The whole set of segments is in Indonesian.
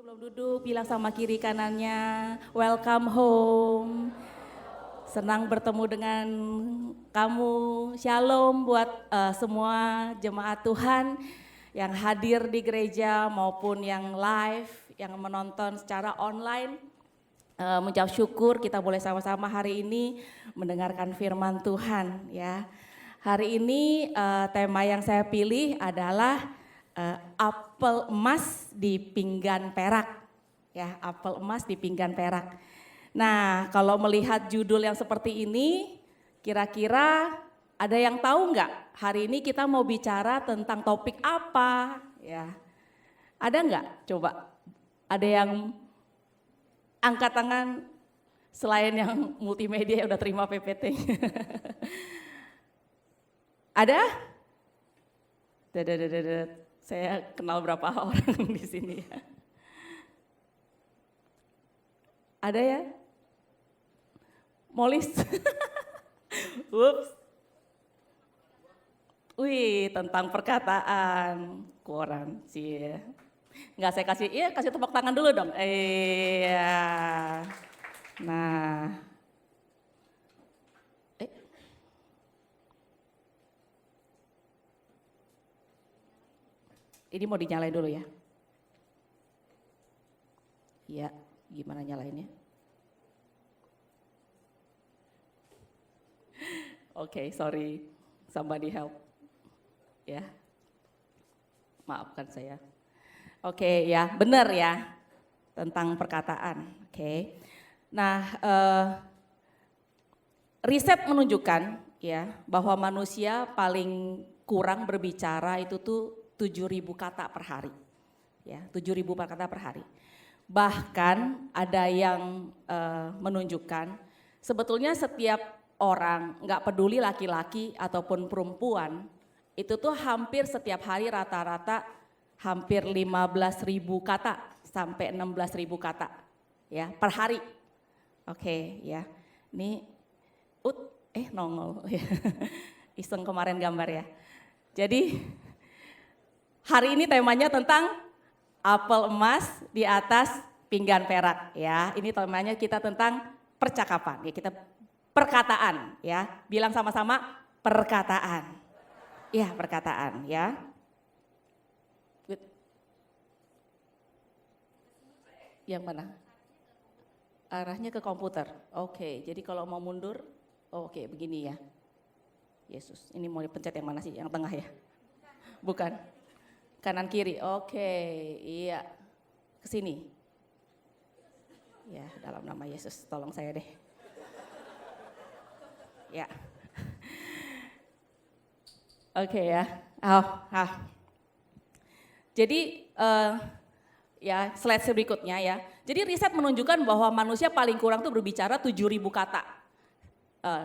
Sebelum duduk, bilang sama kiri kanannya, welcome home. Senang bertemu dengan kamu, shalom buat semua jemaat Tuhan yang hadir di gereja maupun yang live, yang menonton secara online. Mengucap syukur kita boleh sama-sama hari ini mendengarkan firman Tuhan ya. Hari ini tema yang saya pilih adalah apel emas di pinggan perak, ya, apel emas di pinggan perak. Nah, kalau melihat judul yang seperti ini, kira-kira ada yang tahu nggak? Hari ini kita mau bicara tentang topik apa? Ya, ada nggak? Coba, ada yang angkat tangan selain yang multimedia yang udah terima PPT. Ada? Saya kenal berapa orang di sini ya. Ada ya? Molis? Ups. Wih, tentang perkataan koran sih ya. Enggak, saya kasih tepuk tangan dulu dong. Iya. Nah. Ini mau dinyalain dulu ya. Iya, gimana nyalainnya? Oke, sorry. Somebody help. Ya. Maafkan saya. Oke, ya, benar ya. Tentang perkataan. Oke. Nah, riset menunjukkan ya bahwa manusia paling kurang berbicara itu tuh 7.000 kata per hari, ya 7.000 kata per hari. Bahkan ada yang menunjukkan sebetulnya setiap orang, nggak peduli laki-laki ataupun perempuan, itu tuh hampir setiap hari rata-rata hampir 15.000 kata sampai 16.000 kata, ya per hari. Oke, ya. Ini nongol, iseng kemarin gambar ya. Jadi hari ini temanya tentang apel emas di atas pinggan perak ya. Ini temanya kita tentang percakapan ya, kita perkataan ya. Bilang sama-sama perkataan. Ya, perkataan ya. Good. Yang mana? Arahnya ke komputer. Oke, jadi kalau mau mundur, oke begini ya. Yesus, ini mau dipencet yang mana sih? Yang tengah ya? Bukan. Kanan kiri, oke, iya, ke sini. Ya, dalam nama Yesus, tolong saya deh. Ya, oke ya. Jadi ya slide berikutnya ya. Jadi riset menunjukkan bahwa manusia paling kurang tuh berbicara 7.000 kata.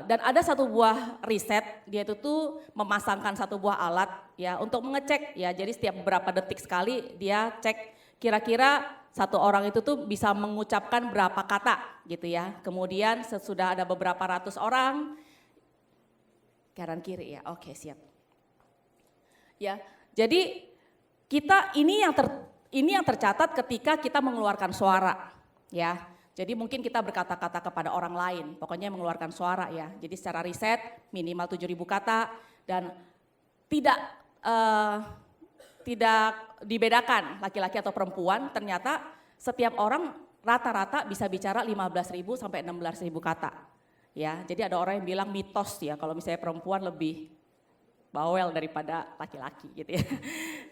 Dan ada satu buah riset, dia itu tuh memasangkan satu buah alat ya untuk mengecek ya. Jadi setiap beberapa detik sekali dia cek kira-kira satu orang itu tuh bisa mengucapkan berapa kata gitu ya. Kemudian sesudah ada beberapa ratus orang, kanan kiri ya, oke siap. Ya, jadi kita ini yang tercatat ketika kita mengeluarkan suara ya. Jadi mungkin kita berkata-kata kepada orang lain, pokoknya mengeluarkan suara ya. Jadi secara riset minimal 7.000 kata dan tidak dibedakan laki-laki atau perempuan, ternyata setiap orang rata-rata bisa bicara 15.000 sampai 16.000 kata. Ya, jadi ada orang yang bilang mitos ya kalau misalnya perempuan lebih bawel daripada laki-laki gitu ya.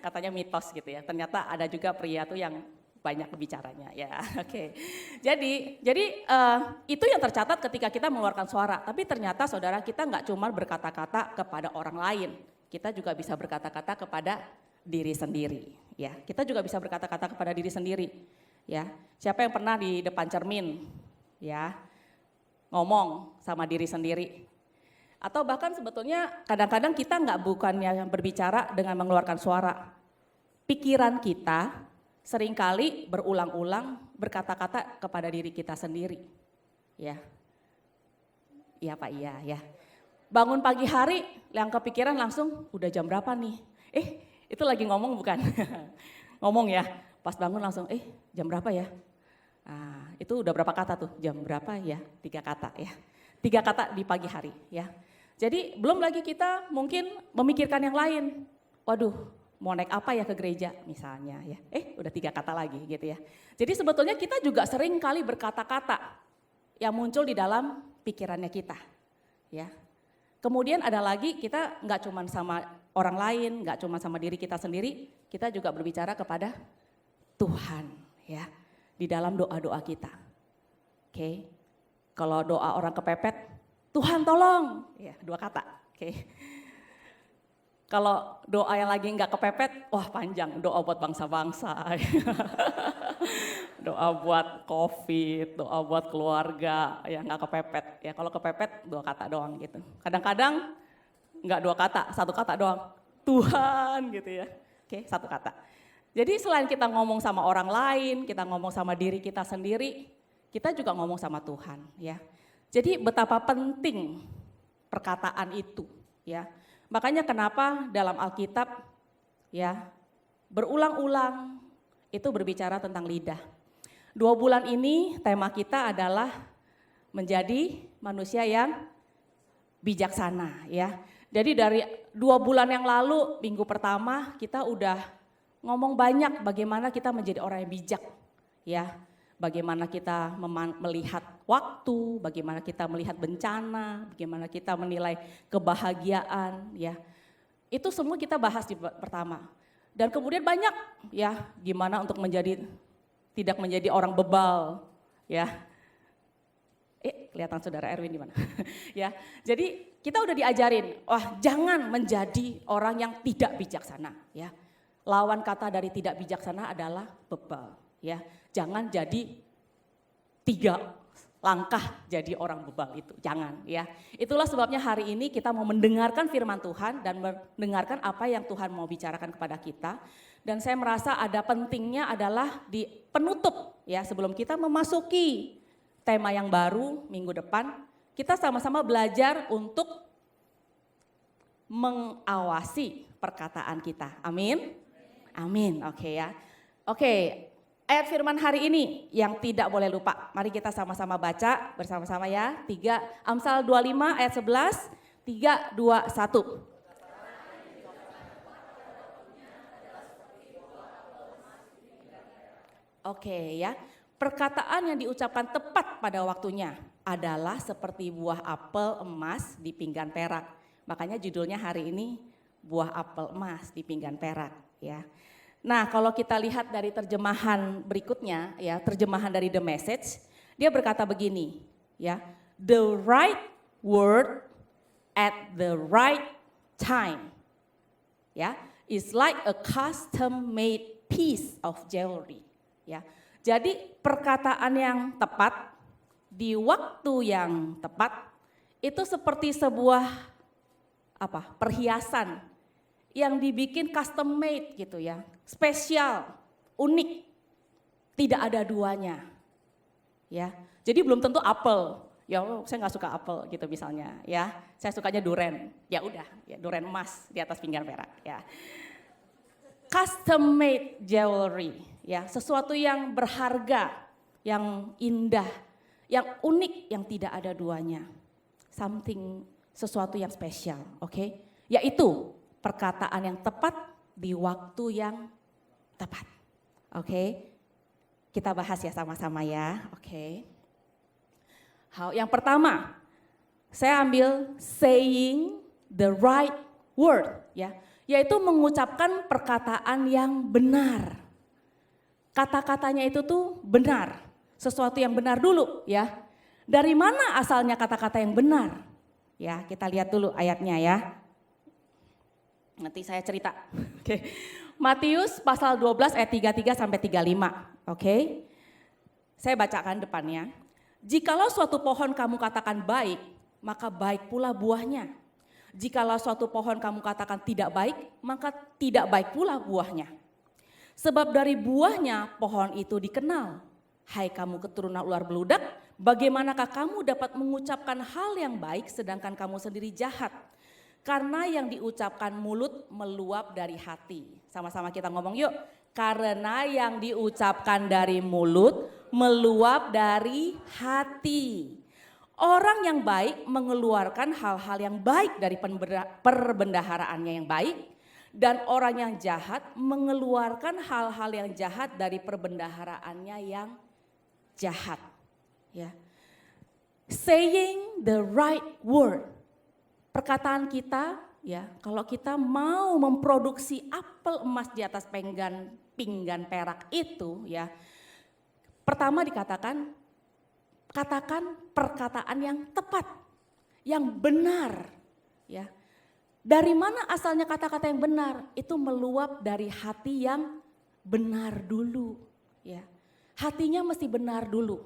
Katanya mitos gitu ya. Ternyata ada juga pria tuh yang banyak bicaranya ya. Oke. Jadi itu yang tercatat ketika kita mengeluarkan suara. Tapi ternyata saudara, kita nggak cuma berkata-kata kepada orang lain, kita juga bisa berkata-kata kepada diri sendiri ya. Kita juga bisa berkata-kata kepada diri sendiri ya. Siapa yang pernah di depan cermin ya ngomong sama diri sendiri? Atau bahkan sebetulnya kadang-kadang kita bukannya berbicara dengan mengeluarkan suara. Pikiran kita seringkali berulang-ulang berkata-kata kepada diri kita sendiri. Ya. Iya Pak, iya ya. Bangun pagi hari yang kepikiran langsung udah jam berapa nih? Itu lagi ngomong bukan? Ngomong ya. Pas bangun langsung, jam berapa ya? Nah, itu udah berapa kata tuh? Jam berapa ya? 3 kata ya. 3 kata di pagi hari ya. Jadi belum lagi kita mungkin memikirkan yang lain. Waduh, mau naik apa ya ke gereja misalnya ya. Udah 3 kata lagi gitu ya. Jadi sebetulnya kita juga sering kali berkata-kata yang muncul di dalam pikirannya kita ya. Kemudian ada lagi kita nggak cuma sama orang lain, nggak cuma sama diri kita sendiri, kita juga berbicara kepada Tuhan ya di dalam doa-doa kita. Oke. Kalau doa orang kepepet, Tuhan tolong, ya 2 kata. Oke. Kalau doa yang lagi nggak kepepet, wah panjang, doa buat bangsa-bangsa, doa buat COVID, doa buat keluarga, ya nggak kepepet. Ya kalau kepepet 2 kata doang gitu. Kadang-kadang nggak 2 kata, 1 kata doang, Tuhan gitu ya. Oke, 1 kata. Jadi selain kita ngomong sama orang lain, kita ngomong sama diri kita sendiri, kita juga ngomong sama Tuhan ya. Jadi betapa penting perkataan itu ya. Makanya kenapa dalam Alkitab ya berulang-ulang itu berbicara tentang lidah. 2 bulan ini tema kita adalah menjadi manusia yang bijaksana ya. Jadi dari 2 bulan yang lalu minggu pertama kita udah ngomong banyak bagaimana kita menjadi orang yang bijak ya. Bagaimana kita melihat waktu, bagaimana kita melihat bencana, bagaimana kita menilai kebahagiaan ya. Itu semua kita bahas di pertama. Dan kemudian banyak ya gimana untuk tidak menjadi orang bebal ya. Kelihatan saudara Erwin di mana? Ya. Jadi kita udah diajarin, wah jangan menjadi orang yang tidak bijaksana ya. Lawan kata dari tidak bijaksana adalah bebal ya. Jangan jadi 3 langkah jadi orang bebal itu, jangan ya. Itulah sebabnya hari ini kita mau mendengarkan firman Tuhan dan mendengarkan apa yang Tuhan mau bicarakan kepada kita. Dan saya merasa ada pentingnya adalah di penutup ya, sebelum kita memasuki tema yang baru minggu depan, kita sama-sama belajar untuk mengawasi perkataan kita. Amin? Amin, oke ya. Oke. Ayat firman hari ini yang tidak boleh lupa. Mari kita sama-sama baca bersama-sama ya. 3 Amsal 25 ayat 11, 3, 2, 1. Oke ya. Perkataan yang diucapkan tepat pada waktunya adalah seperti buah apel emas di pinggan perak. Makanya judulnya hari ini buah apel emas di pinggan perak ya. Nah, kalau kita lihat dari terjemahan berikutnya ya, terjemahan dari The Message, dia berkata begini, ya. The right word at the right time. Ya, is like a custom made piece of jewelry, ya. Jadi perkataan yang tepat di waktu yang tepat itu seperti sebuah perhiasan yang dibikin custom made gitu ya, spesial, unik, tidak ada duanya, ya. Jadi belum tentu apel, ya saya nggak suka apel gitu misalnya, ya. Saya sukanya duren, ya udah, ya duren emas di atas pinggan perak, ya. Custom made jewelry, ya, sesuatu yang berharga, yang indah, yang unik, yang tidak ada duanya, sesuatu yang spesial, oke? Yaitu perkataan yang tepat di waktu yang tepat. Oke. Kita bahas ya sama-sama ya. Oke. Yang pertama, saya ambil saying the right word ya, yaitu mengucapkan perkataan yang benar. Kata-katanya itu tuh benar, sesuatu yang benar dulu ya. Dari mana asalnya kata-kata yang benar? Ya, kita lihat dulu ayatnya ya. Nanti saya cerita. Oke. Matius pasal 12 ayat 33 sampai 35. Oke. Saya bacakan depannya. Jikalau suatu pohon kamu katakan baik, maka baik pula buahnya. Jikalau suatu pohon kamu katakan tidak baik, maka tidak baik pula buahnya. Sebab dari buahnya pohon itu dikenal. Hai kamu keturunan ular beludak, bagaimanakah kamu dapat mengucapkan hal yang baik sedangkan kamu sendiri jahat? Karena yang diucapkan mulut meluap dari hati. Sama-sama kita ngomong yuk. Karena yang diucapkan dari mulut meluap dari hati. Orang yang baik mengeluarkan hal-hal yang baik dari perbendaharaannya yang baik, dan orang yang jahat mengeluarkan hal-hal yang jahat dari perbendaharaannya yang jahat. Ya. Saying the right word. Perkataan kita, ya, kalau kita mau memproduksi apel emas di atas pinggan perak itu, ya, pertama katakan perkataan yang tepat, yang benar, ya. Dari mana asalnya kata-kata yang benar? Itu meluap dari hati yang benar dulu, ya. Hatinya mesti benar dulu.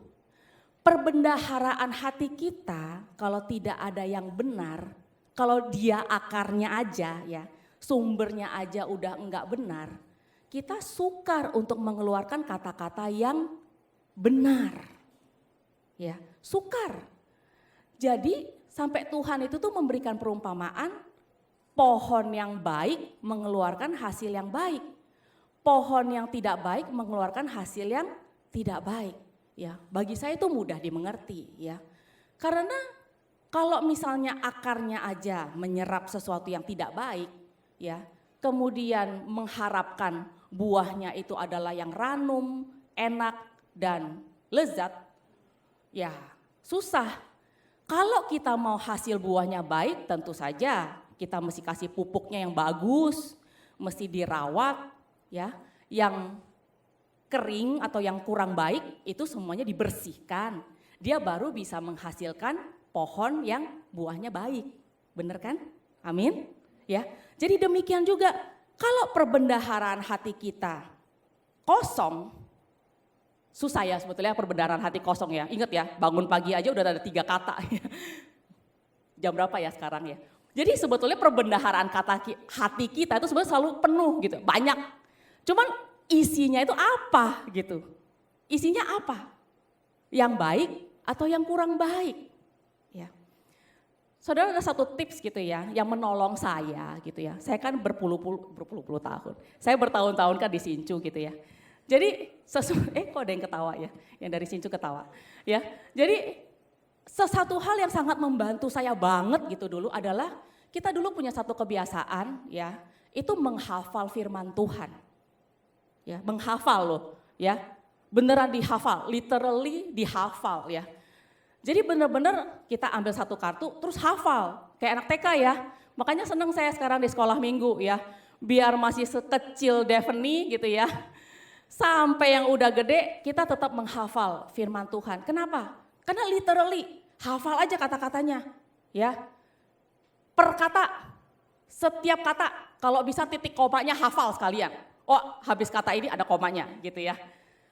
Perbendaharaan hati kita kalau tidak ada yang benar, kalau dia akarnya aja, ya, sumbernya aja udah enggak benar, kita sukar untuk mengeluarkan kata-kata yang benar. Ya, sukar. Jadi sampai Tuhan itu tuh memberikan perumpamaan, pohon yang baik mengeluarkan hasil yang baik. Pohon yang tidak baik mengeluarkan hasil yang tidak baik. Ya, bagi saya itu mudah dimengerti, ya. Karena kalau misalnya akarnya aja menyerap sesuatu yang tidak baik, ya, kemudian mengharapkan buahnya itu adalah yang ranum, enak dan lezat, ya susah. Kalau kita mau hasil buahnya baik, tentu saja kita mesti kasih pupuknya yang bagus, mesti dirawat, ya. Yang kering atau yang kurang baik itu semuanya dibersihkan. Dia baru bisa menghasilkan pohon yang buahnya baik. Benar kan? Amin. Ya. Jadi demikian juga kalau perbendaharaan hati kita kosong, susah ya sebetulnya perbendaharaan hati kosong ya. Ingat ya, bangun pagi aja udah ada 3 kata. Jam berapa ya sekarang ya? Jadi sebetulnya perbendaharaan hati kita itu sebenarnya selalu penuh gitu, banyak. Cuman isinya itu apa gitu? Isinya apa? Yang baik atau yang kurang baik? Ya. Saudara, ada satu tips gitu ya yang menolong saya gitu ya. Saya kan berpuluh-puluh tahun. Saya bertahun-tahun kan di Sincu gitu ya. Jadi kok ada yang ketawa ya? Yang dari Sincu ketawa. Ya. Jadi sesuatu hal yang sangat membantu saya banget gitu dulu adalah kita dulu punya satu kebiasaan ya, itu menghafal firman Tuhan. Ya, menghafal loh, ya. Beneran dihafal, literally dihafal ya. Jadi bener-bener kita ambil satu kartu terus hafal, kayak anak TK ya. Makanya seneng saya sekarang di sekolah minggu ya. Biar masih sekecil Daphne gitu ya. Sampai yang udah gede kita tetap menghafal firman Tuhan. Kenapa? Karena literally hafal aja kata-katanya ya. Per kata, setiap kata kalau bisa titik komanya hafal sekalian. Oh, habis kata ini ada komanya gitu ya.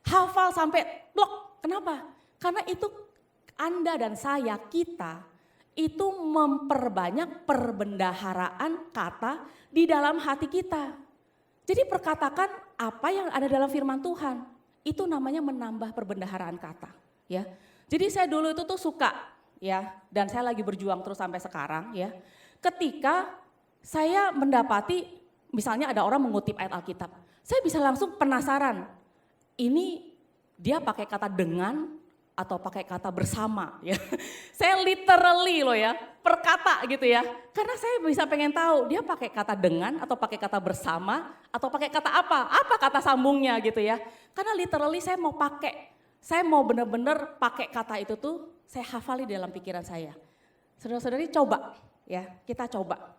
Hafal sampai blok. Kenapa? Karena itu Anda dan saya, kita itu memperbanyak perbendaharaan kata di dalam hati kita. Jadi perkatakan apa yang ada dalam firman Tuhan. Itu namanya menambah perbendaharaan kata, ya. Jadi saya dulu itu tuh suka, ya, dan saya lagi berjuang terus sampai sekarang, ya. Ketika saya mendapati misalnya ada orang mengutip ayat Alkitab, saya bisa langsung penasaran, ini dia pakai kata dengan atau pakai kata bersama ya. Saya literally loh ya, per kata gitu ya. Karena saya bisa pengen tahu dia pakai kata dengan atau pakai kata bersama atau pakai kata apa kata sambungnya gitu ya. Karena literally saya mau benar-benar pakai kata itu tuh saya hafali dalam pikiran saya. Saudara-saudari coba ya, kita coba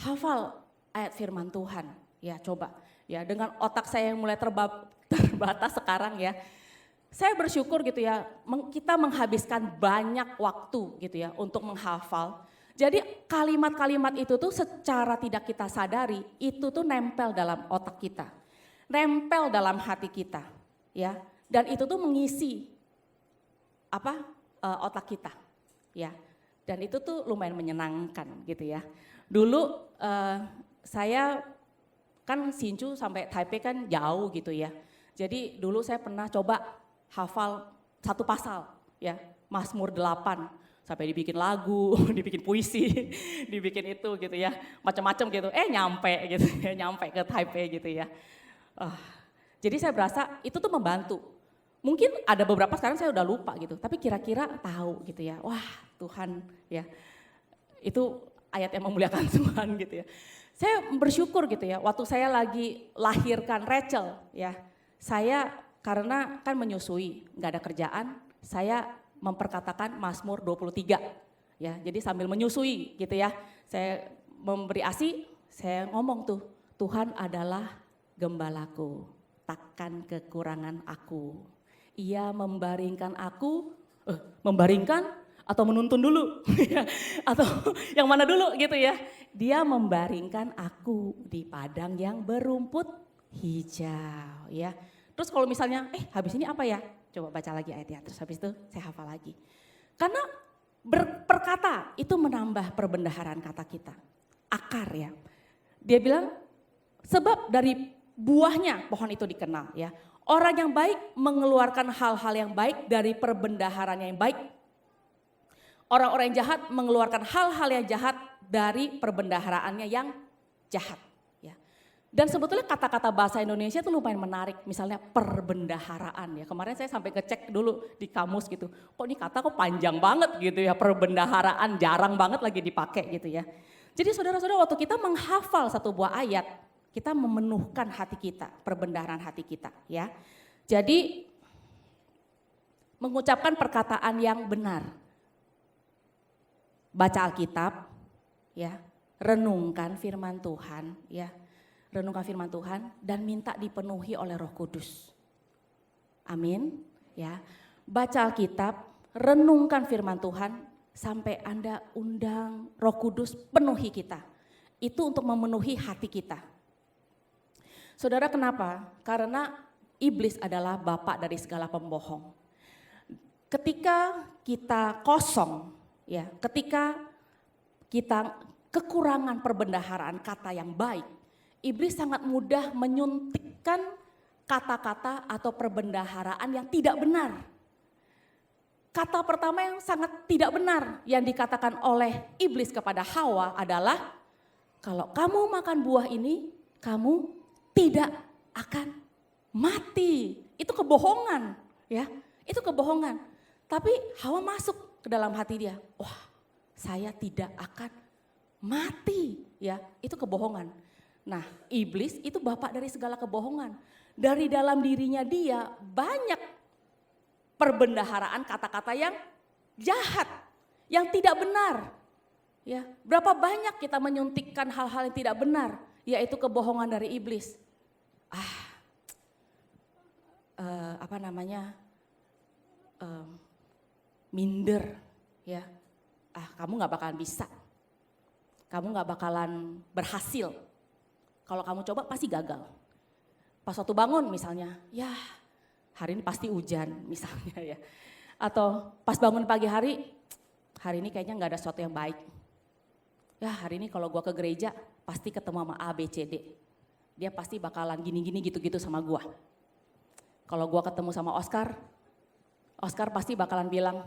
hafal ayat firman Tuhan ya, coba. Ya, dengan otak saya yang mulai terbatas sekarang ya, saya bersyukur gitu ya, kita menghabiskan banyak waktu gitu ya untuk menghafal. Jadi kalimat-kalimat itu tuh secara tidak kita sadari, itu tuh nempel dalam otak kita, nempel dalam hati kita, ya. Dan itu tuh mengisi otak kita, ya. Dan itu tuh lumayan menyenangkan gitu ya. Dulu saya kan Sincu sampai Taipei kan jauh gitu ya. Jadi dulu saya pernah coba hafal satu pasal ya, Mazmur 8 sampai dibikin lagu, dibikin puisi, dibikin itu gitu ya, macam-macam gitu. Nyampe gitu ya, nyampe ke Taipei gitu ya. Jadi saya berasa itu tuh membantu. Mungkin ada beberapa sekarang saya udah lupa gitu, tapi kira-kira tahu gitu ya. Wah Tuhan ya, itu ayat yang memuliakan Tuhan gitu ya. Saya bersyukur gitu ya, waktu saya lagi lahirkan Rachel ya, saya karena kan menyusui, nggak ada kerjaan, saya memperkatakan Mazmur 23 ya. Jadi sambil menyusui gitu ya, saya memberi ASI, saya ngomong tuh, Tuhan adalah gembalaku, takkan kekurangan aku. Ia membaringkan aku, membaringkan atau menuntun dulu, atau yang mana dulu gitu ya. Dia membaringkan aku di padang yang berumput hijau ya. Terus kalau misalnya, habis ini apa ya? Coba baca lagi ayatnya, terus habis itu saya hafal lagi. Karena berkata itu menambah perbendaharaan kata kita, akar ya. Dia bilang, sebab dari buahnya pohon itu dikenal ya. Orang yang baik mengeluarkan hal-hal yang baik dari perbendaharaan yang baik. Orang-orang yang jahat mengeluarkan hal-hal yang jahat dari perbendaharaannya yang jahat. Ya. Dan sebetulnya kata-kata bahasa Indonesia itu lumayan menarik, misalnya perbendaharaan ya. Kemarin saya sampai ngecek dulu di kamus gitu, kok ini kata kok panjang banget gitu ya, perbendaharaan jarang banget lagi dipakai gitu ya. Jadi saudara-saudara waktu kita menghafal satu buah ayat, kita memenuhkan hati kita, perbendaharaan hati kita ya. Jadi mengucapkan perkataan yang benar. Baca Alkitab, ya, renungkan firman Tuhan, ya, renungkan firman Tuhan dan minta dipenuhi oleh Roh Kudus. Amin, ya. Baca Alkitab, renungkan firman Tuhan sampai Anda undang Roh Kudus penuhi kita. Itu untuk memenuhi hati kita. Saudara kenapa? Karena iblis adalah bapak dari segala pembohong. Ketika kita kosong, ya, ketika kita kekurangan perbendaharaan kata yang baik, iblis sangat mudah menyuntikkan kata-kata atau perbendaharaan yang tidak benar. Kata pertama yang sangat tidak benar yang dikatakan oleh iblis kepada Hawa adalah, kalau kamu makan buah ini, kamu tidak akan mati. Itu kebohongan, ya. Itu kebohongan. Tapi Hawa masuk ke dalam hati dia, wah saya tidak akan mati, ya itu kebohongan. Nah iblis itu bapak dari segala kebohongan. Dari dalam dirinya dia banyak perbendaharaan kata-kata yang jahat, yang tidak benar. Ya, berapa banyak kita menyuntikkan hal-hal yang tidak benar, yaitu kebohongan dari iblis. Minder, ya, kamu gak bakalan bisa, kamu gak bakalan berhasil, kalau kamu coba pasti gagal. Pas waktu bangun misalnya, ya hari ini pasti hujan misalnya ya, atau pas bangun pagi hari ini kayaknya gak ada sesuatu yang baik. Ya hari ini kalau gua ke gereja pasti ketemu sama A, B, C, D, dia pasti bakalan gini-gini gitu-gitu sama gua. Kalau gua ketemu sama Oscar pasti bakalan bilang,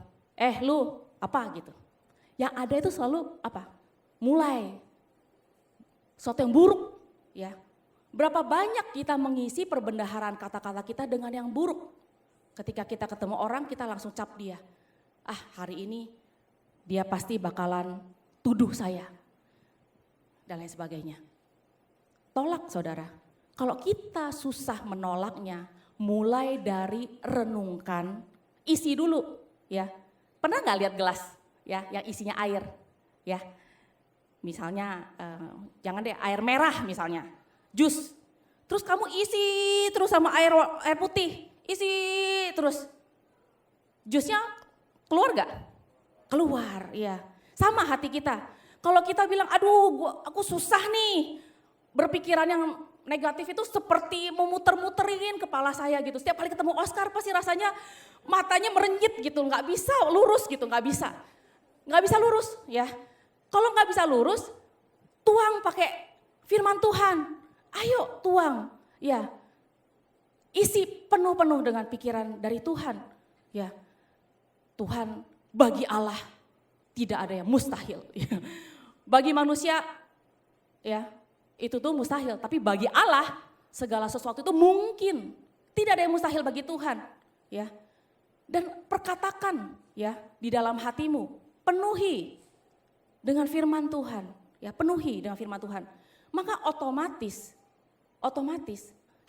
lu apa gitu. Yang ada itu selalu apa? Mulai sesuatu yang buruk ya. Berapa banyak kita mengisi perbendaharaan kata-kata kita dengan yang buruk. Ketika kita ketemu orang kita langsung cap dia. Hari ini dia pasti bakalan tuduh saya. Dan lain sebagainya. Tolak saudara. Kalau kita susah menolaknya, mulai dari renungkan, isi dulu ya. Pernah nggak lihat gelas ya yang isinya air ya? Misalnya jangan deh air merah misalnya, jus. Terus kamu isi terus sama air putih, isi terus. Jusnya keluar gak? Keluar ya. Sama hati kita. Kalau kita bilang aduh aku susah nih, berpikiran yang negatif itu seperti memuter-muterin kepala saya gitu. Setiap kali ketemu Oscar pasti rasanya matanya merenyit gitu, nggak bisa lurus gitu, nggak bisa lurus ya. Kalau nggak bisa lurus, tuang pakai firman Tuhan. Ayo tuang, ya. Isi penuh-penuh dengan pikiran dari Tuhan, ya. Tuhan, bagi Allah tidak ada yang mustahil. Ya. Bagi manusia, ya. Itu tuh mustahil, tapi bagi Allah segala sesuatu itu mungkin. Tidak ada yang mustahil bagi Tuhan, ya. Dan perkatakan ya di dalam hatimu, penuhi dengan firman Tuhan, ya, penuhi dengan firman Tuhan. Maka otomatis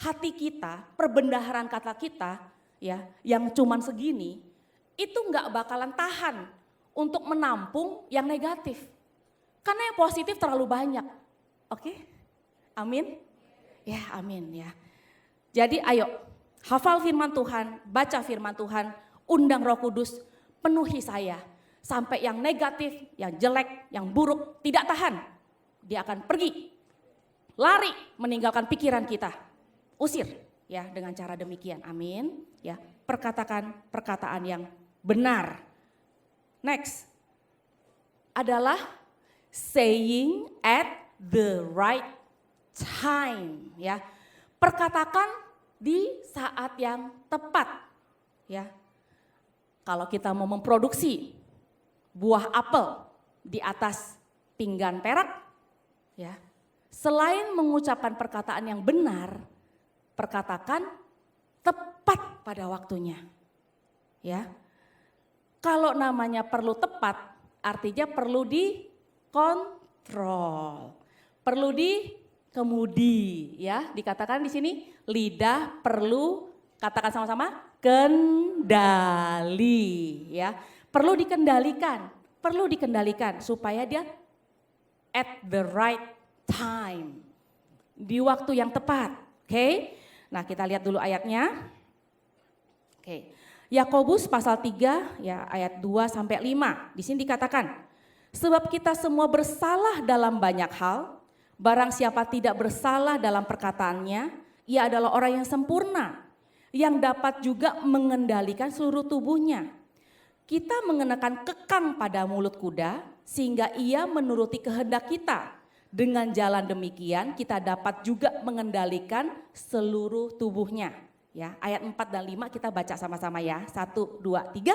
hati kita, perbendaharaan kata kita ya yang cuman segini itu nggak bakalan tahan untuk menampung yang negatif. Karena yang positif terlalu banyak. Oke? Amin? Ya, amin ya. Jadi ayo hafal firman Tuhan, baca firman Tuhan, undang Roh Kudus, penuhi saya. Sampai yang negatif, yang jelek, yang buruk tidak tahan. Dia akan pergi, lari meninggalkan pikiran kita. Usir ya dengan cara demikian. Amin. Ya, perkatakan perkataan yang benar. Next adalah saying at the right time ya. Perkatakan di saat yang tepat ya. Kalau kita mau memproduksi buah apel di atas pinggan perak ya. Selain mengucapkan perkataan yang benar, perkatakan tepat pada waktunya. Ya. Kalau namanya perlu tepat, artinya perlu dikontrol. Perlu dikemudi, ya. Dikatakan di sini lidah perlu, katakan sama-sama, kendali, ya. Perlu dikendalikan supaya dia at the right time. Di waktu yang tepat, oke? Nah, kita lihat dulu ayatnya. Oke. Yakobus pasal 3 ya ayat 2 sampai 5. Di sini dikatakan, sebab kita semua bersalah dalam banyak hal, barang siapa tidak bersalah dalam perkataannya, ia adalah orang yang sempurna, yang dapat juga mengendalikan seluruh tubuhnya. Kita mengenakan kekang pada mulut kuda sehingga ia menuruti kehendak kita. Dengan jalan demikian kita dapat juga mengendalikan seluruh tubuhnya. Ya, ayat 4 dan 5 kita baca sama-sama ya. 1, 2, 3.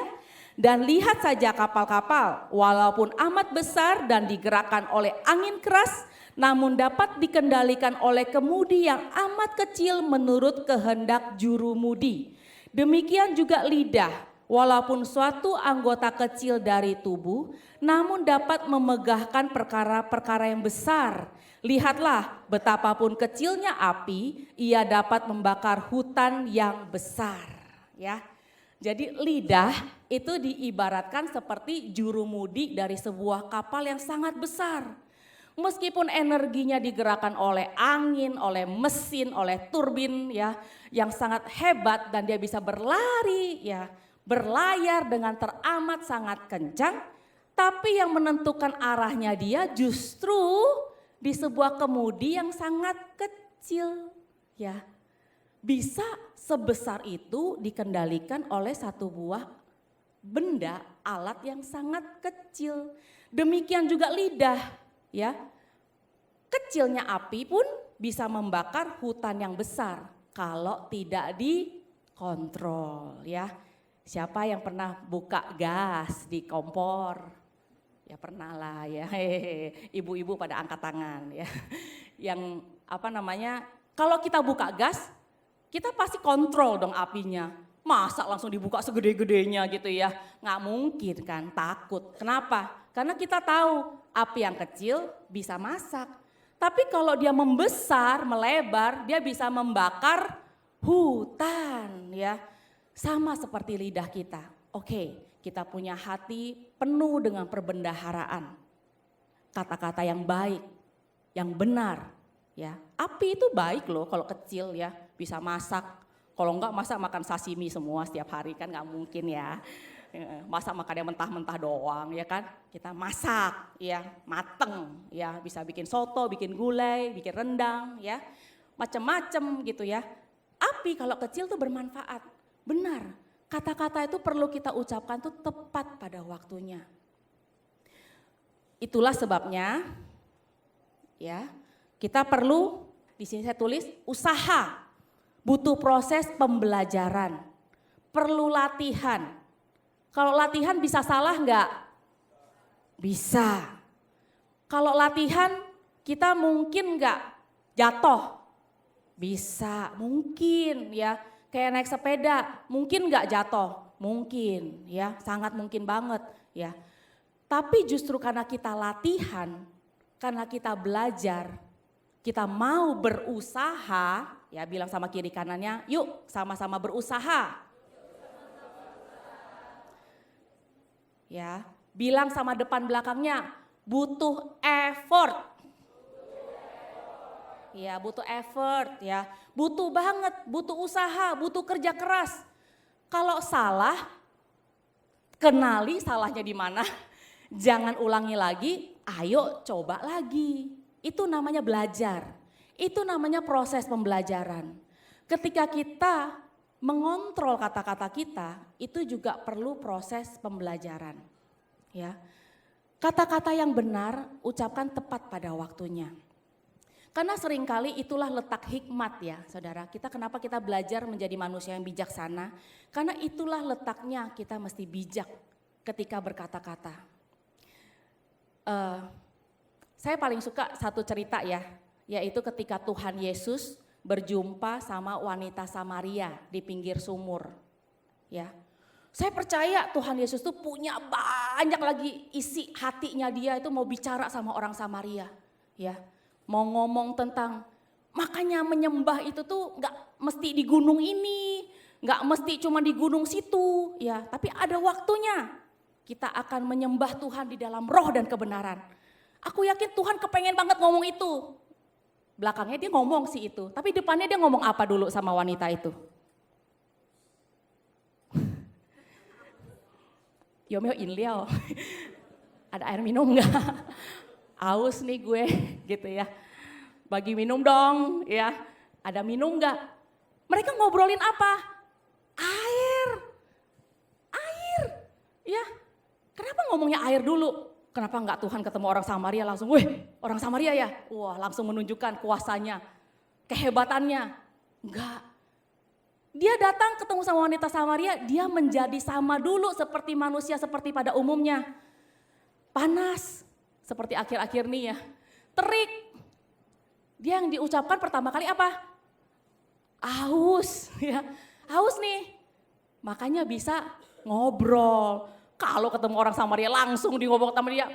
Dan lihat saja kapal-kapal walaupun amat besar dan digerakkan oleh angin keras, namun dapat dikendalikan oleh kemudi yang amat kecil menurut kehendak jurumudi. Demikian juga lidah, walaupun suatu anggota kecil dari tubuh, namun dapat memegahkan perkara-perkara yang besar. Lihatlah betapapun kecilnya api, ia dapat membakar hutan yang besar. Ya, jadi lidah itu diibaratkan seperti jurumudi dari sebuah kapal yang sangat besar. Meskipun energinya digerakkan oleh angin, oleh mesin, oleh turbin ya, yang sangat hebat dan dia bisa berlari ya, berlayar dengan teramat sangat kencang, tapi yang menentukan arahnya dia justru di sebuah kemudi yang sangat kecil ya. Bisa sebesar itu dikendalikan oleh satu buah benda, alat yang sangat kecil. Demikian juga lidah ya. Kecilnya api pun bisa membakar hutan yang besar kalau tidak dikontrol ya. Siapa yang pernah buka gas di kompor? Ya pernah lah ya, ibu-ibu pada angkat tangan ya. Yang apa namanya, kalau kita buka gas, kita pasti kontrol dong apinya. Masa langsung dibuka segede-gedenya gitu ya, nggak mungkin kan, takut. Kenapa? Karena kita tahu api yang kecil bisa masak. Tapi kalau dia membesar, melebar, dia bisa membakar hutan ya. Sama seperti lidah kita. Oke. Kita punya hati penuh dengan perbendaharaan. Kata-kata yang baik, yang benar. Ya, api itu baik loh kalau kecil ya, bisa masak. Kalau enggak masak makan sashimi semua setiap hari kan nggak mungkin ya. Masak makan yang mentah-mentah doang ya kan. Kita masak ya, mateng ya, bisa bikin soto, bikin gulai, bikin rendang ya. Macem-macem gitu ya. Api kalau kecil tuh bermanfaat, benar. Kata-kata itu perlu kita ucapkan tuh tepat pada waktunya. Itulah sebabnya ya, kita perlu, di sini saya tulis usaha, butuh proses pembelajaran, perlu latihan. Kalau latihan bisa salah enggak? Bisa. Kalau latihan kita mungkin enggak jatuh? Bisa, mungkin ya. kayak naik sepeda, mungkin nggak jatuh, mungkin ya, sangat mungkin banget ya. Tapi justru karena kita latihan, karena kita belajar, kita mau berusaha, ya bilang sama kiri kanannya, yuk sama-sama berusaha. Ya, bilang sama depan belakangnya, butuh effort. Ya, butuh effort ya. Butuh banget, butuh usaha, butuh kerja keras. Kalau salah, kenali salahnya di mana. Jangan ulangi lagi, ayo coba lagi. Itu namanya belajar. Itu namanya proses pembelajaran. Ketika kita mengontrol kata-kata kita, itu juga perlu proses pembelajaran. Ya. Kata-kata yang benar ucapkan tepat pada waktunya. Karena seringkali itulah letak hikmat ya saudara. Kenapa kita belajar menjadi manusia yang bijaksana? Karena itulah letaknya kita mesti bijak ketika berkata-kata. Saya paling suka satu cerita ya, yaitu ketika Tuhan Yesus berjumpa sama wanita Samaria di pinggir sumur. Ya, saya percaya Tuhan Yesus tuh punya banyak lagi isi hatinya, dia itu mau bicara sama orang Samaria. Ya. Mau ngomong tentang makanya menyembah itu tuh gak mesti di gunung ini, gak mesti cuma di gunung situ ya, tapi ada waktunya kita akan menyembah Tuhan di dalam roh dan kebenaran. Aku yakin Tuhan kepengen banget ngomong itu. Belakangnya dia ngomong sih itu, tapi depannya dia ngomong apa dulu sama wanita itu? Yomeo inliao, ada air minum gak? Aus nih gue gitu ya, bagi minum dong ya, ada minum gak? Mereka ngobrolin apa? Air ya. Kenapa ngomongnya air dulu? Kenapa enggak Tuhan ketemu orang Samaria langsung, weh orang Samaria ya? Wah langsung menunjukkan kuasanya, kehebatannya. Enggak. Dia datang ketemu sama wanita Samaria, dia menjadi sama dulu seperti manusia seperti pada umumnya. Panas. Seperti akhir-akhir nih ya, terik. Dia yang diucapkan pertama kali apa? Aus, ya, aus nih. Makanya bisa ngobrol. Kalau ketemu orang Samaria langsung di ngomong sama dia,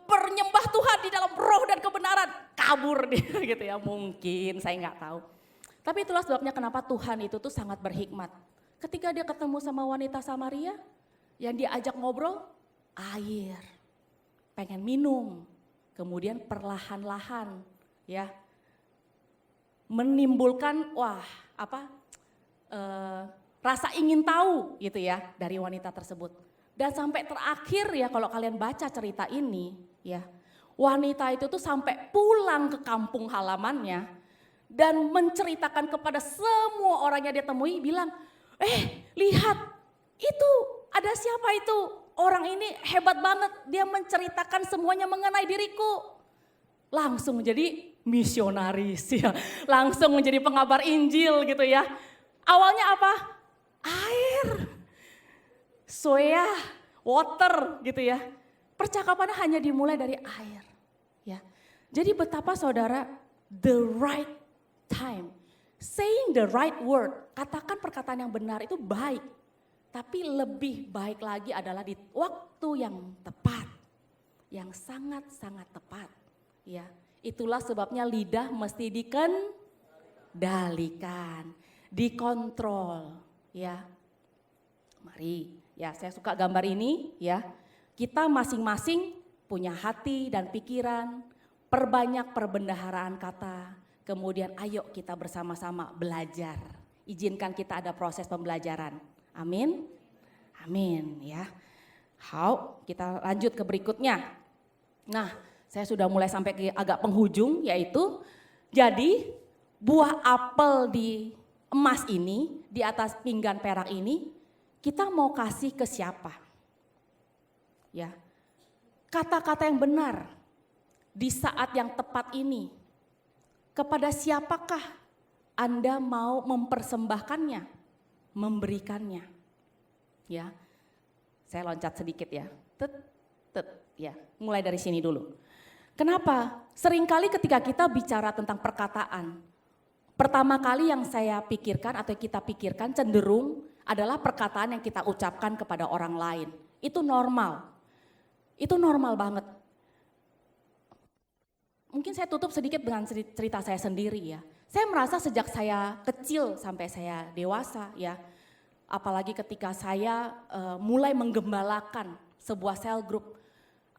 bernyembah Tuhan di dalam roh dan kebenaran, kabur dia gitu ya. Mungkin saya nggak tahu. Tapi itulah sebabnya kenapa Tuhan itu tuh sangat berhikmat. Ketika dia ketemu sama wanita Samaria, yang dia ajak ngobrol, air. Pengen minum, kemudian perlahan-lahan ya menimbulkan rasa ingin tahu gitu ya dari wanita tersebut. Dan sampai terakhir ya kalau kalian baca cerita ini ya, wanita itu tuh sampai pulang ke kampung halamannya dan menceritakan kepada semua orang yang dia temui, bilang, lihat itu ada siapa itu? Orang ini hebat banget, dia menceritakan semuanya mengenai diriku. Langsung menjadi misionaris ya, langsung menjadi pengabar Injil gitu ya. Awalnya apa? Air, soya, water gitu ya. Percakapannya hanya dimulai dari air ya. Jadi betapa saudara, the right time, saying the right word, katakan perkataan yang benar itu baik. Tapi lebih baik lagi adalah di waktu yang tepat, yang sangat-sangat tepat. Ya, itulah sebabnya lidah mesti dikendalikan, dikontrol. Ya, mari. Ya, saya suka gambar ini. Ya, kita masing-masing punya hati dan pikiran, perbanyak perbendaharaan kata. Kemudian, ayo kita bersama-sama belajar. Izinkan kita ada proses pembelajaran. Amin, amin ya. Kita lanjut ke berikutnya. Nah, saya sudah mulai sampai ke agak penghujung, yaitu jadi buah apel di emas ini, di atas pinggan perak ini, kita mau kasih ke siapa? Ya, kata-kata yang benar di saat yang tepat ini, kepada siapakah Anda mau mempersembahkannya? Memberikannya, ya. Saya loncat sedikit ya, ya. Mulai dari sini dulu. Kenapa? Seringkali ketika kita bicara tentang perkataan, pertama kali yang saya pikirkan atau kita pikirkan cenderung adalah perkataan yang kita ucapkan kepada orang lain. Itu normal. Itu normal banget. Mungkin saya tutup sedikit dengan cerita saya sendiri ya. Saya merasa sejak saya kecil sampai saya dewasa ya, apalagi ketika saya mulai menggembalakan sebuah cell group,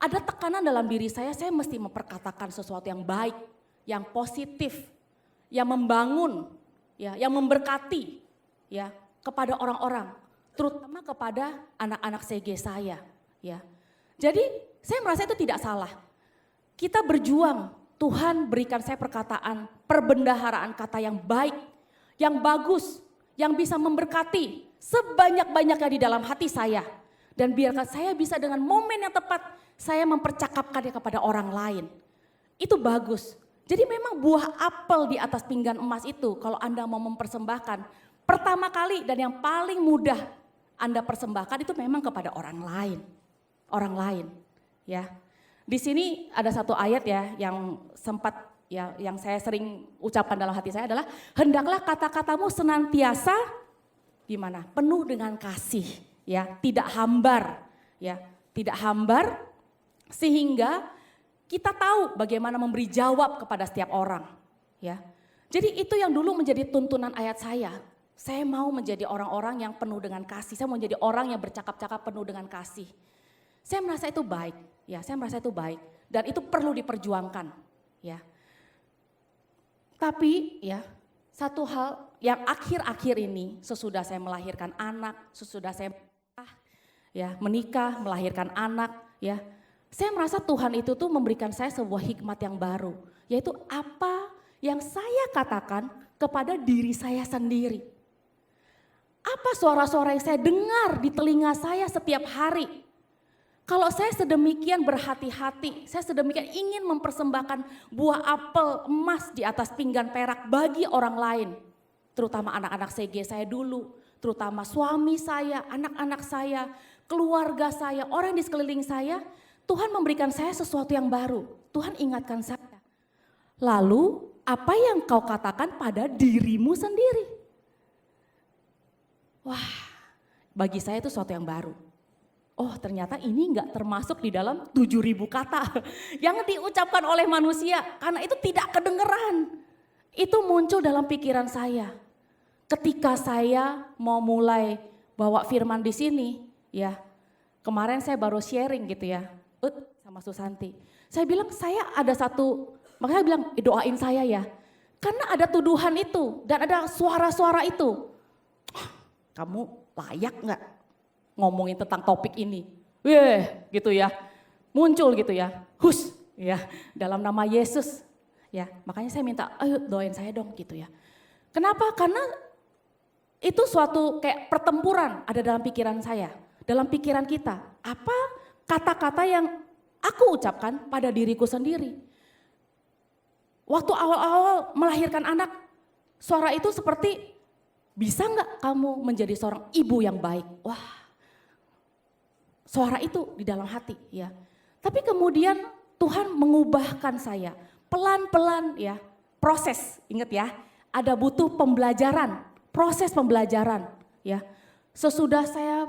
ada tekanan dalam diri saya mesti memperkatakan sesuatu yang baik, yang positif, yang membangun, ya, yang memberkati ya kepada orang-orang, terutama kepada anak-anak CG saya ya. Jadi saya merasa itu tidak salah. Kita berjuang, Tuhan berikan saya perkataan, perbendaharaan kata yang baik, yang bagus, yang bisa memberkati sebanyak-banyaknya di dalam hati saya. Dan biarkan saya bisa dengan momen yang tepat, saya mempercakapkannya kepada orang lain. Itu bagus. Jadi memang buah apel di atas pinggan emas itu kalau Anda mau mempersembahkan, pertama kali dan yang paling mudah Anda persembahkan itu memang kepada orang lain. Orang lain ya. Di sini ada satu ayat ya yang sempat ya yang saya sering ucapkan dalam hati saya adalah hendaklah kata-katamu senantiasa gimana? Penuh dengan kasih ya, tidak hambar ya, tidak hambar sehingga kita tahu bagaimana memberi jawab kepada setiap orang ya. Jadi itu yang dulu menjadi tuntunan ayat saya. Saya mau menjadi orang-orang yang penuh dengan kasih, saya mau menjadi orang yang bercakap-cakap penuh dengan kasih. Saya merasa itu baik, ya. Saya merasa itu baik dan itu perlu diperjuangkan, ya. Tapi, ya, satu hal yang akhir-akhir ini sesudah saya melahirkan anak, sesudah saya menikah, melahirkan anak, ya. Saya merasa Tuhan itu tuh memberikan saya sebuah hikmat yang baru, yaitu apa yang saya katakan kepada diri saya sendiri. Apa suara-suara yang saya dengar di telinga saya setiap hari? Kalau saya sedemikian berhati-hati, saya sedemikian ingin mempersembahkan buah apel emas di atas pinggan perak bagi orang lain. Terutama anak-anak CG saya dulu, terutama suami saya, anak-anak saya, keluarga saya, orang di sekeliling saya. Tuhan memberikan saya sesuatu yang baru, Tuhan ingatkan saya. Lalu apa yang kau katakan pada dirimu sendiri? Wah, bagi saya itu sesuatu yang baru. Oh ternyata ini enggak termasuk di dalam 7.000 kata yang diucapkan oleh manusia karena itu tidak kedengeran. Itu muncul dalam pikiran saya. Ketika saya mau mulai bawa firman di sini, ya kemarin saya baru sharing gitu ya, sama Susanti. Saya bilang saya ada satu, makanya saya bilang doain saya ya. Karena ada tuduhan itu dan ada suara-suara itu. Kamu layak enggak ngomongin tentang topik ini? Gitu ya. Muncul gitu ya. Ya, dalam nama Yesus. Ya, makanya saya minta, ayo doain saya dong gitu ya. Kenapa? Karena itu suatu kayak pertempuran ada dalam pikiran saya, dalam pikiran kita. Apa kata-kata yang aku ucapkan pada diriku sendiri? Waktu awal-awal melahirkan anak, suara itu seperti, bisa nggak kamu menjadi seorang ibu yang baik? Wah, suara itu di dalam hati ya. Tapi kemudian Tuhan mengubahkan saya pelan-pelan ya. Proses, ingat ya, ada butuh pembelajaran, proses pembelajaran ya. Sesudah saya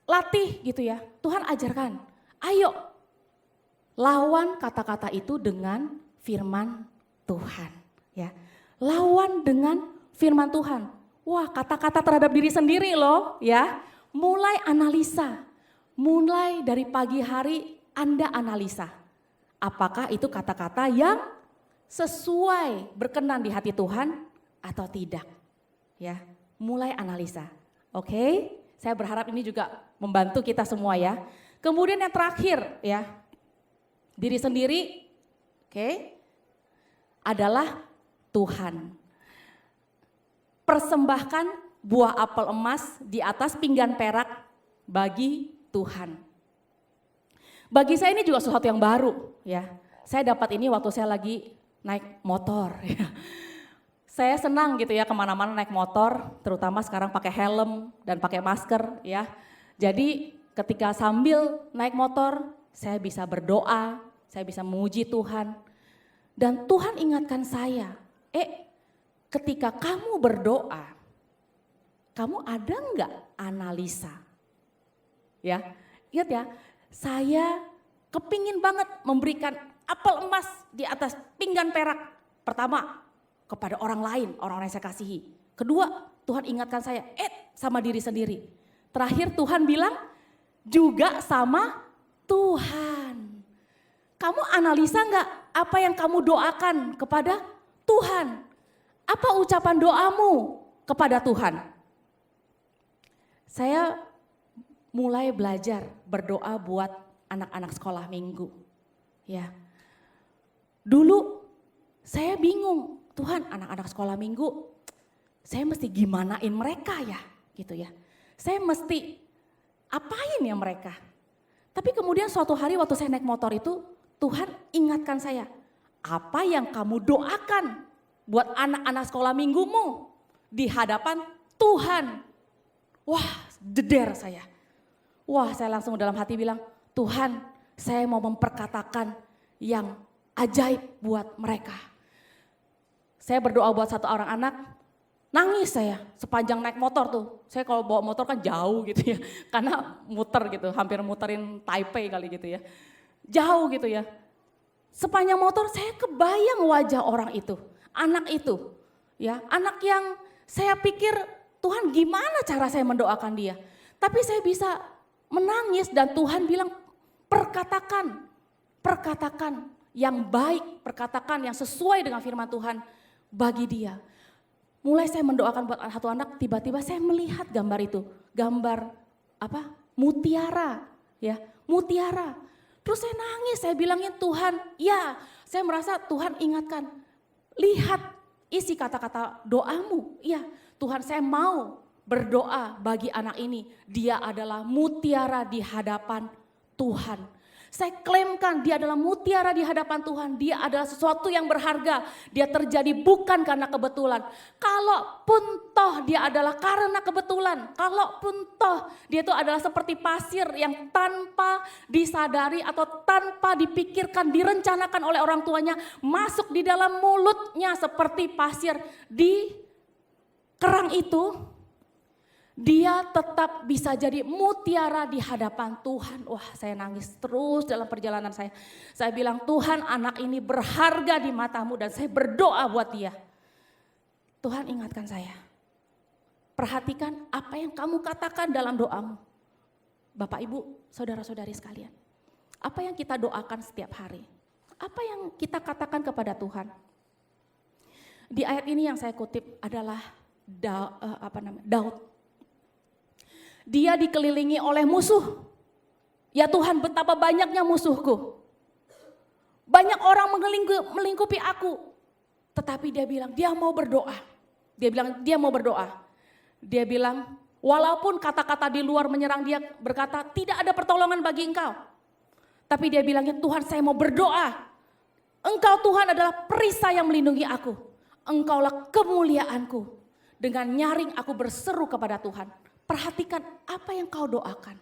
latih gitu ya, Tuhan ajarkan, ayo lawan kata-kata itu dengan firman Tuhan ya. Lawan dengan firman Tuhan. Wah, kata-kata terhadap diri sendiri loh ya. Mulai analisa, mulai dari pagi hari Anda analisa. Apakah itu kata-kata yang sesuai berkenan di hati Tuhan atau tidak? Ya, mulai analisa. Oke, saya berharap ini juga membantu kita semua ya. Kemudian yang terakhir ya, diri sendiri, oke, adalah Tuhan. Persembahkan buah apel emas di atas pinggan perak bagi Tuhan. Bagi saya ini juga sesuatu yang baru ya. Saya dapat ini waktu saya lagi naik motor ya. Saya senang gitu ya kemana-mana naik motor, terutama sekarang pakai helm dan pakai masker ya. Jadi ketika sambil naik motor saya bisa berdoa, saya bisa memuji Tuhan. Dan Tuhan ingatkan saya, ketika kamu berdoa, kamu ada enggak analisa? Ya, ingat ya, saya kepingin banget memberikan apel emas di atas pinggan perak. Pertama, kepada orang lain, orang-orang yang saya kasihi. Kedua, Tuhan ingatkan saya, sama diri sendiri. Terakhir Tuhan bilang, juga sama Tuhan. Kamu analisa enggak apa yang kamu doakan kepada Tuhan? Apa ucapan doamu kepada Tuhan? Saya mulai belajar berdoa buat anak-anak sekolah minggu. Ya. Dulu saya bingung, Tuhan, anak-anak sekolah minggu saya mesti gimanain mereka ya, gitu ya. Saya mesti apain ya mereka? Tapi kemudian suatu hari waktu saya naik motor itu, Tuhan ingatkan saya, apa yang kamu doakan buat anak-anak sekolah minggumu di hadapan Tuhan. Wah, jeder saya. Wah, saya langsung dalam hati bilang, Tuhan, saya mau memperkatakan yang ajaib buat mereka. Saya berdoa buat satu orang anak, nangis saya sepanjang naik motor tuh. Saya kalau bawa motor kan jauh gitu ya, karena muter gitu, hampir muterin Taipei kali gitu ya. Jauh gitu ya. Sepanjang motor saya kebayang wajah orang itu, anak itu. Ya, anak yang saya pikir Tuhan gimana cara saya mendoakan dia. Tapi saya bisa menangis dan Tuhan bilang perkatakan yang baik, perkatakan yang sesuai dengan firman Tuhan bagi dia. Mulai saya mendoakan buat satu anak, tiba-tiba saya melihat gambar itu, gambar apa? Mutiara, ya, mutiara. Terus saya nangis, saya bilangin Tuhan, ya, saya merasa Tuhan ingatkan, lihat isi kata-kata doamu. Ya, Tuhan, saya mau berdoa bagi anak ini, dia adalah mutiara di hadapan Tuhan. Saya klaimkan dia adalah mutiara di hadapan Tuhan. Dia adalah sesuatu yang berharga. Dia terjadi bukan karena kebetulan. Kalaupun toh dia adalah karena kebetulan. Kalaupun toh dia itu adalah seperti pasir yang tanpa disadari atau tanpa dipikirkan, direncanakan oleh orang tuanya. Masuk di dalam mulutnya seperti pasir di kerang itu. Dia tetap bisa jadi mutiara di hadapan Tuhan. Wah, saya nangis terus dalam perjalanan saya. Saya bilang, Tuhan, anak ini berharga di matamu dan saya berdoa buat dia. Tuhan ingatkan saya. Perhatikan apa yang kamu katakan dalam doamu. Bapak, Ibu, saudara-saudari sekalian. Apa yang kita doakan setiap hari? Apa yang kita katakan kepada Tuhan? Di ayat ini yang saya kutip adalah Daud. Dia dikelilingi oleh musuh. Ya Tuhan, betapa banyaknya musuhku. Banyak orang melingkupi aku. Tetapi dia bilang, dia mau berdoa. Dia mau berdoa. Dia bilang, walaupun kata-kata di luar menyerang dia berkata, tidak ada pertolongan bagi engkau. Tapi dia bilangnya, Tuhan, saya mau berdoa. Engkau Tuhan adalah perisai yang melindungi aku. Engkaulah kemuliaanku. Dengan nyaring aku berseru kepada Tuhan. Perhatikan apa yang kau doakan.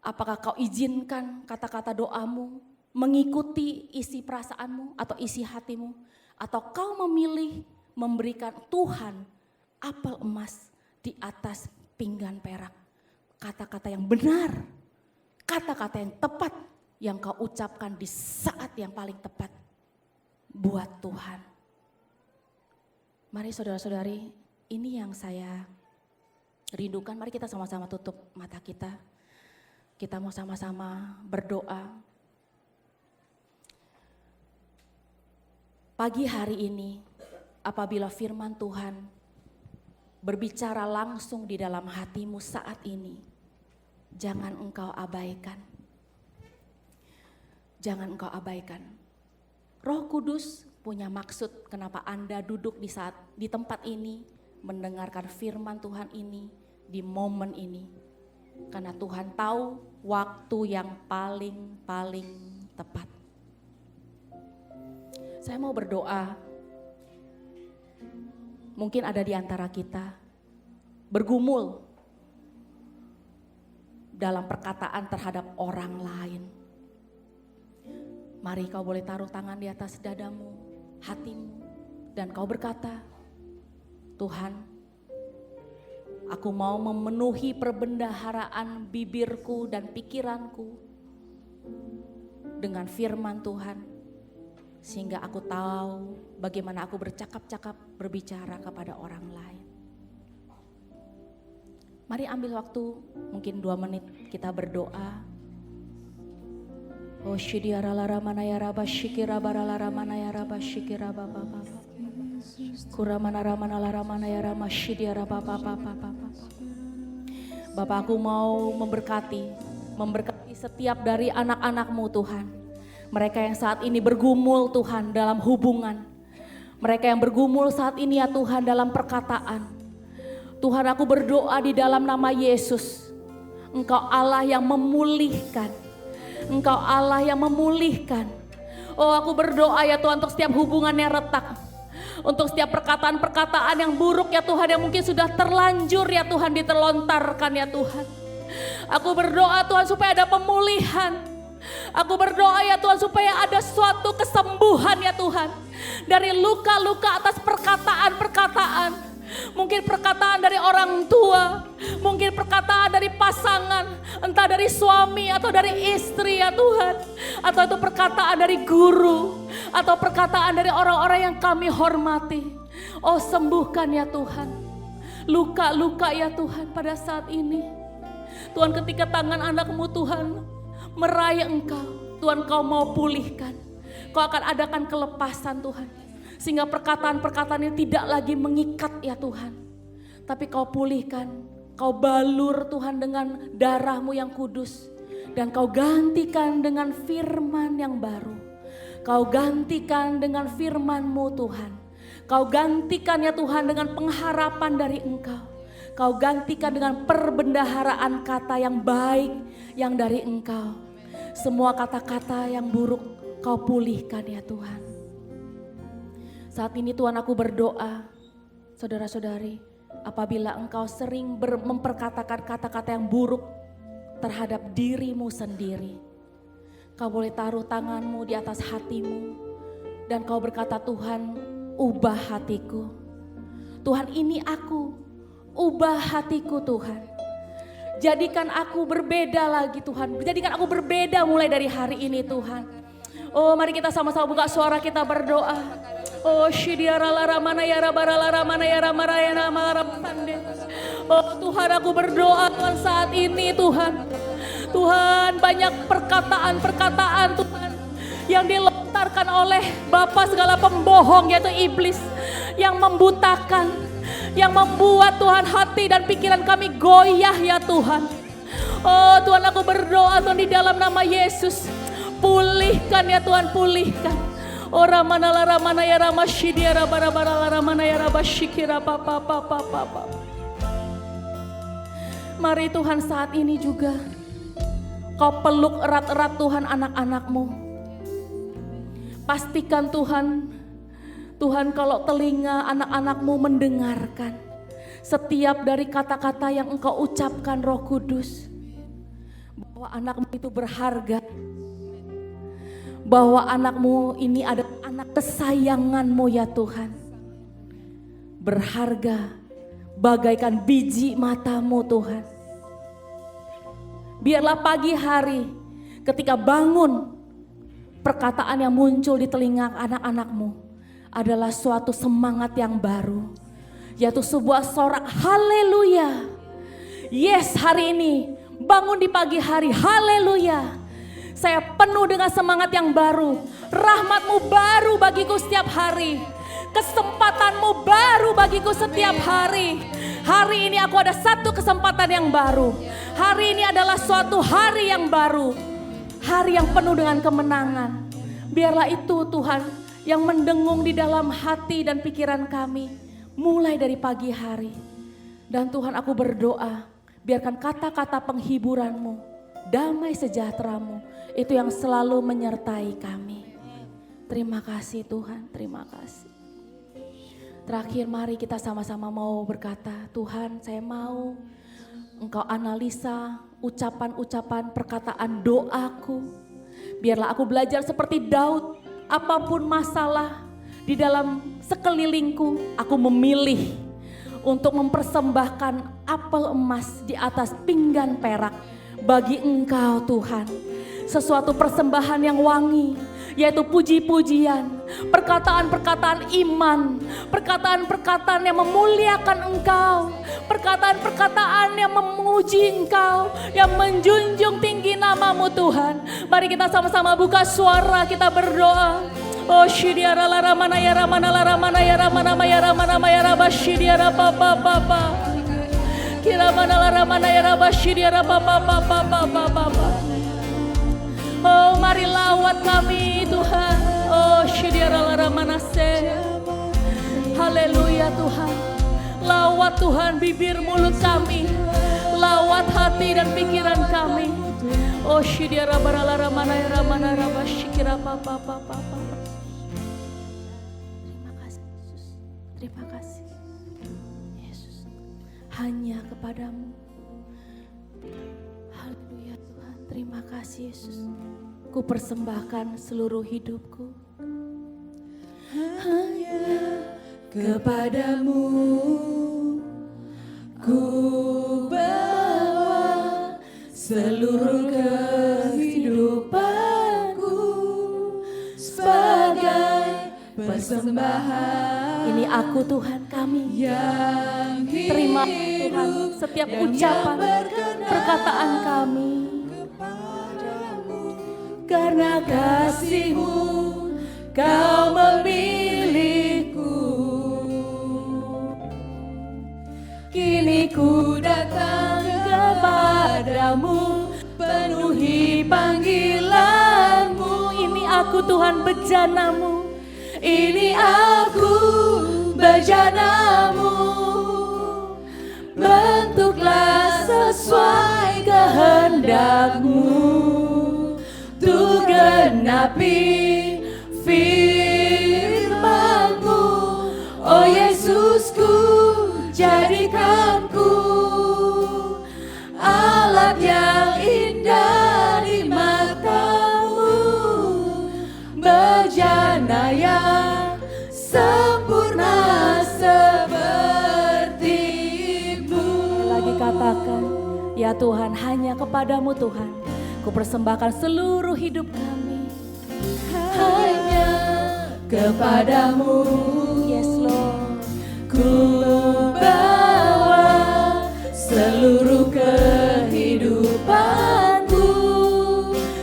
Apakah kau izinkan kata-kata doamu mengikuti isi perasaanmu atau isi hatimu. Atau kau memilih memberikan Tuhan apel emas di atas pinggan perak. Kata-kata yang benar, kata-kata yang tepat yang kau ucapkan di saat yang paling tepat buat Tuhan. Mari saudara-saudari, ini yang saya rindukan. Mari kita sama-sama tutup mata kita. Kita mau sama-sama berdoa. Pagi hari ini, apabila firman Tuhan berbicara langsung di dalam hatimu saat ini, jangan engkau abaikan. Jangan engkau abaikan. Roh Kudus punya maksud kenapa Anda duduk di tempat ini, mendengarkan firman Tuhan ini di momen ini. Karena Tuhan tahu waktu yang paling tepat. Saya mau berdoa. Mungkin ada di antara kita bergumul dalam perkataan terhadap orang lain. Mari kau boleh taruh tangan di atas dadamu, hatimu. Dan kau berkata, Tuhan, aku mau memenuhi perbendaharaan bibirku dan pikiranku dengan firman Tuhan, sehingga aku tahu bagaimana aku bercakap-cakap, berbicara kepada orang lain. Mari ambil waktu mungkin 2 menit kita berdoa. Oh shidiara lara manaya raba shikira barala manaya raba shikira baba baba. Kuramana ramana lara manaya rama shidiara baba baba baba. Bapak, aku mau memberkati setiap dari anak-anak-Mu Tuhan. Mereka yang saat ini bergumul Tuhan dalam hubungan. Mereka yang bergumul saat ini ya Tuhan dalam perkataan. Tuhan, aku berdoa di dalam nama Yesus. Engkau Allah yang memulihkan. Engkau Allah yang memulihkan. Oh, aku berdoa ya Tuhan untuk setiap hubungan yang retak. Untuk setiap perkataan-perkataan yang buruk ya Tuhan, yang mungkin sudah terlanjur ya Tuhan diterlontarkan ya Tuhan. Aku berdoa Tuhan supaya ada pemulihan. Aku berdoa ya Tuhan supaya ada suatu kesembuhan ya Tuhan. Dari luka-luka atas perkataan-perkataan. Mungkin perkataan dari orang tua, mungkin perkataan dari pasangan, entah dari suami atau dari istri ya Tuhan. Atau itu perkataan dari guru, atau perkataan dari orang-orang yang kami hormati. Oh, sembuhkan ya Tuhan luka-luka ya Tuhan pada saat ini. Tuhan, ketika tangan anak-Mu Tuhan meraih Engkau, Tuhan, Kau mau pulihkan. Kau akan adakan kelepasan Tuhan. Sehingga perkataan-perkataan ini tidak lagi mengikat ya Tuhan. Tapi Kau pulihkan, Kau balur Tuhan dengan darah-Mu yang kudus. Dan Kau gantikan dengan firman yang baru. Kau gantikan dengan firman-Mu Tuhan. Kau gantikan ya Tuhan dengan pengharapan dari Engkau. Kau gantikan dengan perbendaharaan kata yang baik yang dari Engkau. Semua kata-kata yang buruk Kau pulihkan ya Tuhan. Saat ini Tuhan, aku berdoa, saudara-saudari, apabila Engkau sering memperkatakan kata-kata yang buruk terhadap dirimu sendiri, Kau boleh taruh tanganmu di atas hatimu dan Kau berkata, Tuhan, ubah hatiku. Tuhan, ini aku, ubah hatiku Tuhan. Jadikan aku berbeda lagi Tuhan, jadikan aku berbeda mulai dari hari ini Tuhan. Oh, mari kita sama-sama buka suara kita berdoa. Oh, shidiara lara mana ya rabara lara mana ya ramara ya ramara pande. Oh Tuhan, aku berdoa Tuhan saat ini Tuhan. Tuhan, banyak perkataan-perkataan Tuhan yang dilontarkan oleh bapa segala pembohong, yaitu iblis, yang membutakan, yang membuat Tuhan hati dan pikiran kami goyah ya Tuhan. Oh Tuhan, aku berdoa Tuhan di dalam nama Yesus, pulihkan ya Tuhan, pulihkan. Ora mana lara mana ya rama shidia bara bara lara mana ya raba shikira papa papa papa. Mari Tuhan saat ini juga Kau peluk erat-erat Tuhan anak-anak-Mu. Pastikan Tuhan, Tuhan, kalau telinga anak-anak-Mu mendengarkan setiap dari kata-kata yang Engkau ucapkan Roh Kudus, bahwa anak-Mu itu berharga. Bahwa anak-Mu ini adalah anak kesayangan-Mu ya Tuhan. Berharga bagaikan biji mata-Mu Tuhan. Biarlah pagi hari ketika bangun, perkataan yang muncul di telinga anak-anak-Mu adalah suatu semangat yang baru. Yaitu sebuah sorak haleluya. Yes, hari ini bangun di pagi hari, haleluya. Saya penuh dengan semangat yang baru. Rahmat-Mu baru bagiku setiap hari. Kesempatan-Mu baru bagiku setiap hari. Hari ini aku ada satu kesempatan yang baru. Hari ini adalah suatu hari yang baru. Hari yang penuh dengan kemenangan. Biarlah itu Tuhan yang mendengung di dalam hati dan pikiran kami. Mulai dari pagi hari. Dan Tuhan, aku berdoa, biarkan kata-kata penghiburan-Mu, damai sejahtera-Mu, itu yang selalu menyertai kami. Terima kasih Tuhan, terima kasih. Terakhir mari kita sama-sama mau berkata, Tuhan, saya mau Engkau analisa ucapan-ucapan perkataan doaku. Biarlah aku belajar seperti Daud, apapun masalah di dalam sekelilingku, aku memilih untuk mempersembahkan apel emas di atas pinggan perak bagi Engkau Tuhan. Sesuatu persembahan yang wangi, yaitu puji-pujian, perkataan-perkataan iman, perkataan-perkataan yang memuliakan Engkau, perkataan-perkataan yang memuji Engkau, yang menjunjung tinggi nama-Mu Tuhan. Mari kita sama-sama buka suara, kita berdoa. Oh shidiara la ramana ya ramana la ramana ya ramana ya ramana ya raba shidiara papa papa. Kira mana la ramana ya raba shidiara papa papa papa papa. Oh mari lawat kami Tuhan. Oh shidiara la ramana se. Haleluya Tuhan. Lawat Tuhan bibir mulut kami. Lawat hati dan pikiran kami. Oh shidiara barala ramana ya ramana raba shikira papa papa papa. Terima kasih Yesus, hanya kepadamu. Haleluya Tuhan, terima kasih Yesus. Ku persembahkan seluruh hidupku hanya kepadamu. Ku bawa seluruh kehidupanku sebagai persembahan. Ini aku Tuhan kami yang terima Tuhan setiap ucapan perkataan kami karena kasih-Mu Kau memilihku. Kini ku datang kepadamu, penuhi panggilan-Mu. Ini aku Tuhan bejana-Mu. Ini aku bejana-Mu, bentuklah sesuai kehendak-Mu, tuh genapi firman-Mu. Oh Yesusku, jadikanku alat yang indah di mata-Mu, bejana yang sempurna seperti-Mu. Lagi katakan, ya Tuhan, hanya kepadamu Tuhan, ku persembahkan seluruh hidup kami. Hanya kepadamu, yes Lord, ku bawa seluruh kehidupanku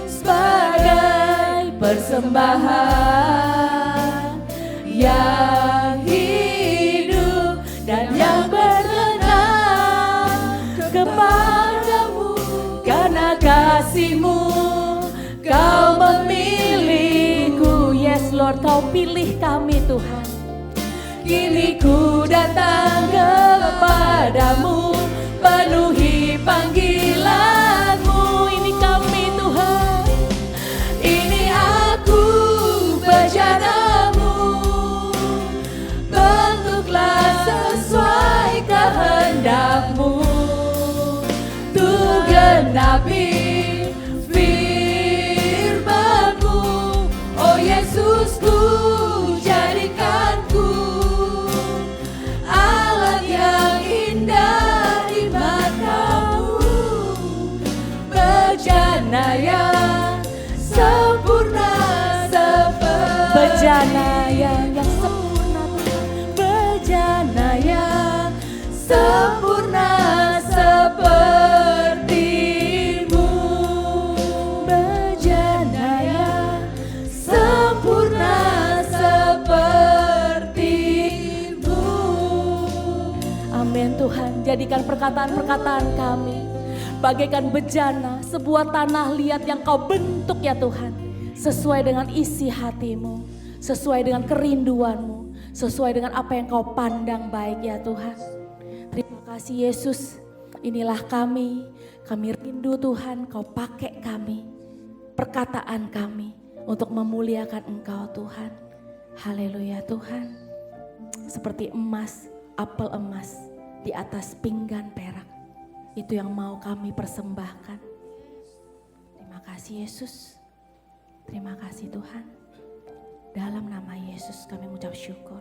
sebagai persembahan yang hidup dan yang berkenan kepadamu. Karena kasih-Mu Kau memilihku. Yes Lord, Kau pilih kami Tuhan. Kini ku datang kepadamu, penuhi panggilan-Mu. Ini kami Tuhan, ini aku bejana-Mu, bentuklah sesuai kehendak-Mu, tuh genapi firman-Mu. Oh Yesusku, jadikanku alat yang indah di mata-Mu, bejana yang sempurna seperti bejana yang sempurna, bejana yang sempurna seperti-Mu, bejana yang sempurna seperti-Mu. Amin Tuhan, jadikan perkataan-perkataan kami bagaikan bejana, sebuah tanah liat yang Kau bentuk ya Tuhan, sesuai dengan isi hati-Mu, sesuai dengan kerinduan-Mu, sesuai dengan apa yang Kau pandang baik ya Tuhan. Terima kasih Yesus, inilah kami rindu Tuhan, Kau pakai kami, perkataan kami untuk memuliakan Engkau Tuhan. Haleluya Tuhan, seperti emas, apel emas di atas pinggan perak, itu yang mau kami persembahkan. Terima kasih Yesus, terima kasih Tuhan. Dalam nama Yesus kami mengucap syukur.